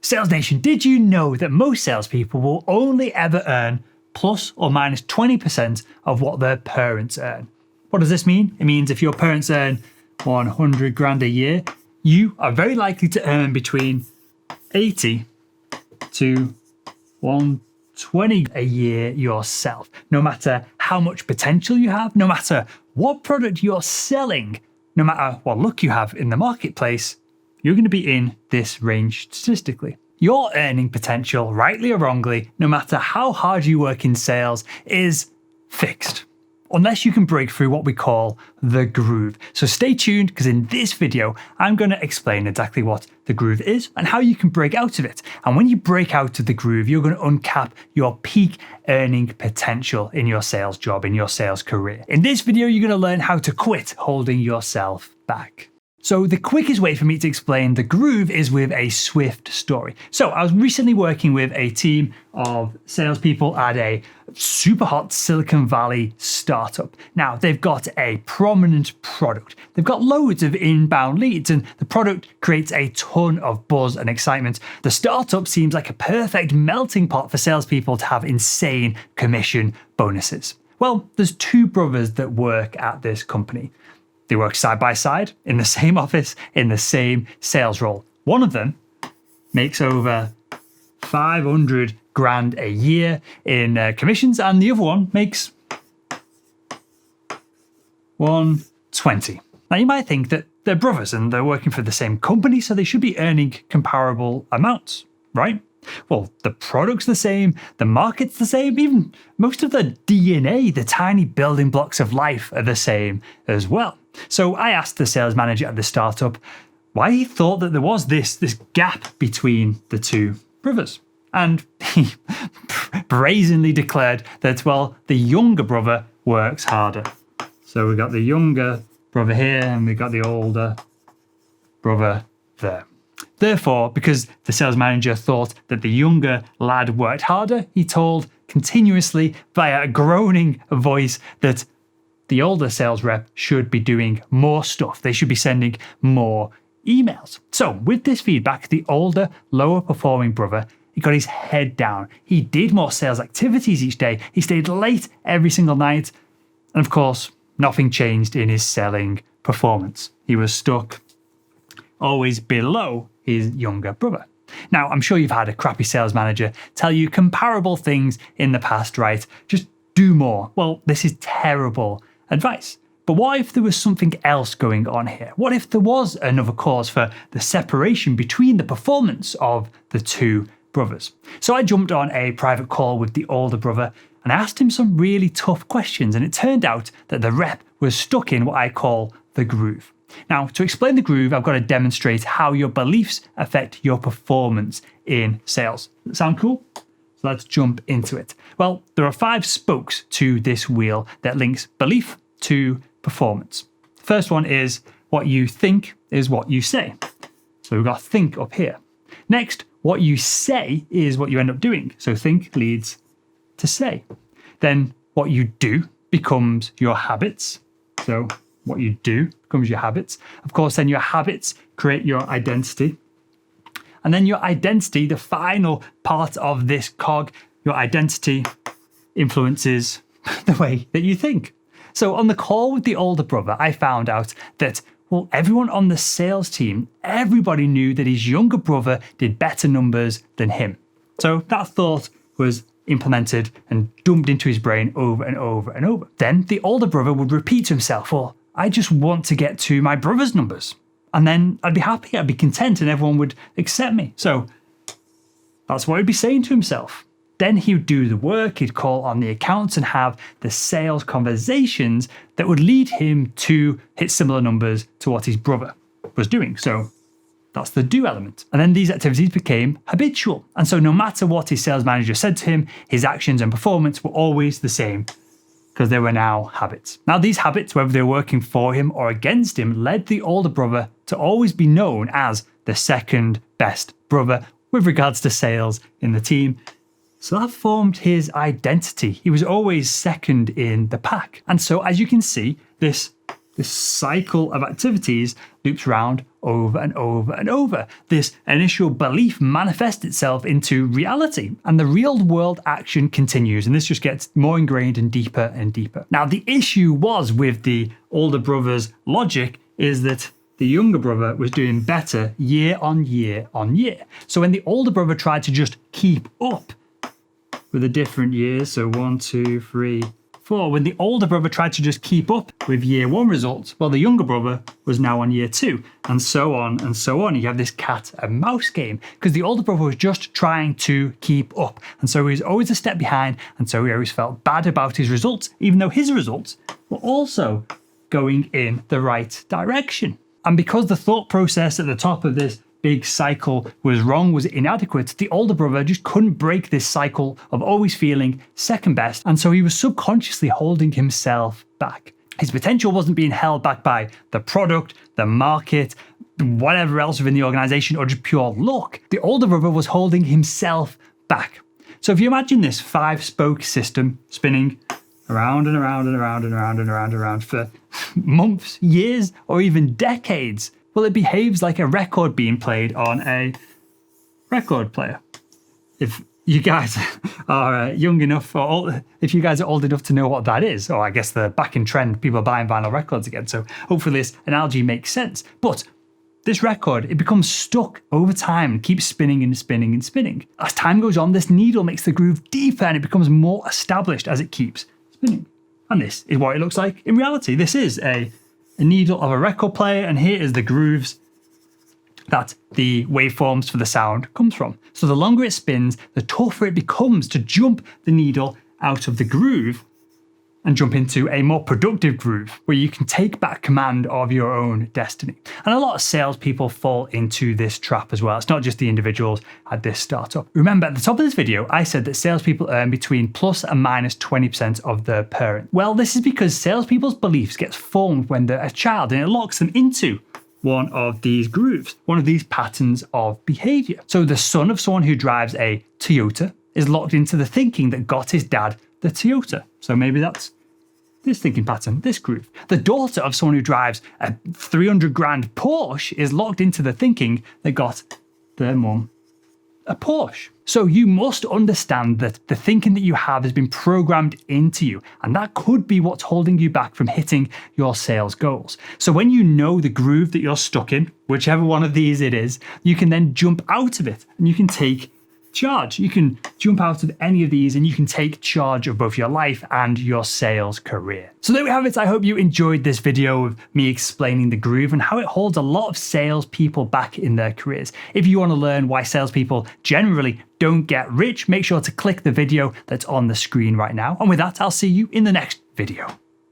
Sales Nation, did you know that most salespeople will only ever earn plus or minus 20% of what their parents earn? What does this mean? It means if your parents earn 100 grand a year, you are very likely to earn between 80 to 120 a year yourself. No matter how much potential you have, no matter what product you're selling, no matter what luck you have in the marketplace, you're going to be in this range statistically. Your earning potential, rightly or wrongly, no matter how hard you work in sales, is fixed. Unless you can break through what we call the groove. So stay tuned, because in this video, I'm going to explain exactly what the groove is and how you can break out of it. And when you break out of the groove, you're going to uncap your peak earning potential in your sales job, in your sales career. In this video, you're going to learn how to quit holding yourself back. So the quickest way for me to explain the groove is with a swift story. So I was recently working with a team of salespeople at a super hot Silicon Valley startup. Now they've got a prominent product. They've got loads of inbound leads and the product creates a ton of buzz and excitement. The startup seems like a perfect melting pot for salespeople to have insane commission bonuses. Well, there's two brothers that work at this company. They work side by side in the same office, in the same sales role. One of them makes over 500 grand a year in commissions, and the other one makes 120. Now you might think that they're brothers and they're working for the same company, so they should be earning comparable amounts, right? Well, the product's the same, the market's the same, even most of the DNA, the tiny building blocks of life are the same as well. So I asked the sales manager at the startup why he thought that there was this gap between the two brothers. And he brazenly declared that, well, the younger brother works harder. So we've got the younger brother here and we've got the older brother there. Therefore, because the sales manager thought that the younger lad worked harder, he told continuously via a groaning voice that the older sales rep should be doing more stuff. They should be sending more emails. So with this feedback, the older, lower performing brother, he got his head down. He did more sales activities each day. He stayed late every single night. And of course, nothing changed in his selling performance. He was stuck always below his younger brother. Now, I'm sure you've had a crappy sales manager tell you comparable things in the past, right? Just do more. Well, this is terrible advice. But what if there was something else going on here? What if there was another cause for the separation between the performance of the two brothers? So I jumped on a private call with the older brother and I asked him some really tough questions, and it turned out that the rep was stuck in what I call the groove. Now, to explain the groove, I've got to demonstrate how your beliefs affect your performance in sales. Does that sound cool? So let's jump into it. Well, there are 5 spokes to this wheel that links belief to performance. The first one is what you think is what you say. So we've got think up here. Next, what you say is what you end up doing. So think leads to say. Then what you do becomes your habits. So what you do becomes your habits. Of course, then your habits create your identity. And then your identity, the final part of this cog, your identity influences the way that you think. So on the call with the older brother, I found out that, well, everyone on the sales team, everybody knew that his younger brother did better numbers than him. So that thought was implemented and dumped into his brain over and over and over. Then the older brother would repeat to himself, well, I just want to get to my brother's numbers. And then I'd be happy, I'd be content, and everyone would accept me. So that's what he'd be saying to himself. Then he would do the work, he'd call on the accounts and have the sales conversations that would lead him to hit similar numbers to what his brother was doing. So that's the do element. And then these activities became habitual. And so no matter what his sales manager said to him, his actions and performance were always the same, because they were now habits. Now these habits, whether they were working for him or against him, led the older brother to always be known as the second best brother with regards to sales in the team. So that formed his identity. He was always second in the pack. And so as you can see, this cycle of activities loops around over and over and over. This initial belief manifests itself into reality, and the real world action continues, and this just gets more ingrained and deeper and deeper. Now, the issue was with the older brother's logic is that the younger brother was doing better year on year on year. So when the older brother tried to just keep up with the different years, so 1, 2, 3, 4, when the older brother tried to just keep up with year 1 results, well, the younger brother was now on year 2, and so on and so on. You have this cat and mouse game because the older brother was just trying to keep up, and so he was always a step behind, and so he always felt bad about his results, even though his results were also going in the right direction. And because the thought process at the top of this big cycle was wrong, was inadequate, the older brother just couldn't break this cycle of always feeling second best, and so he was subconsciously holding himself back. His potential wasn't being held back by the product, the market, whatever else within the organization, or just pure luck. The older brother was holding himself back. So if you imagine this 5-spoke system spinning around and around and around and around and around and around for months, years, or even decades, well, it behaves like a record being played on a record player. If you guys are young enough, or old, if you guys are old enough to know what that is, or I guess they're back in trend, people are buying vinyl records again, so hopefully this analogy makes sense. But this record, it becomes stuck over time and keeps spinning and spinning and spinning. As time goes on, this needle makes the groove deeper and it becomes more established as it keeps spinning. And this is what it looks like in reality. This is a needle of a record player, and here is the grooves that the waveforms for the sound comes from. So the longer it spins, the tougher it becomes to jump the needle out of the groove and jump into a more productive groove where you can take back command of your own destiny. And a lot of salespeople fall into this trap as well. It's not just the individuals at this startup. Remember, at the top of this video, I said that salespeople earn between plus and minus 20% of their parent. Well, this is because salespeople's beliefs get formed when they're a child, and it locks them into one of these grooves, one of these patterns of behavior. So the son of someone who drives a Toyota is locked into the thinking that got his dad the Toyota. So maybe that's this thinking pattern, this groove. The daughter of someone who drives a 300 grand Porsche is locked into the thinking that got their mum a Porsche. So you must understand that the thinking that you have has been programmed into you, and that could be what's holding you back from hitting your sales goals. So when you know the groove that you're stuck in, whichever one of these it is, you can then jump out of it and you can take charge. You can jump out of any of these and you can take charge of both your life and your sales career. So there we have it. I hope you enjoyed this video of me explaining the groove and how it holds a lot of salespeople back in their careers. If you want to learn why salespeople generally don't get rich, make sure to click the video that's on the screen right now. And with that, I'll see you in the next video.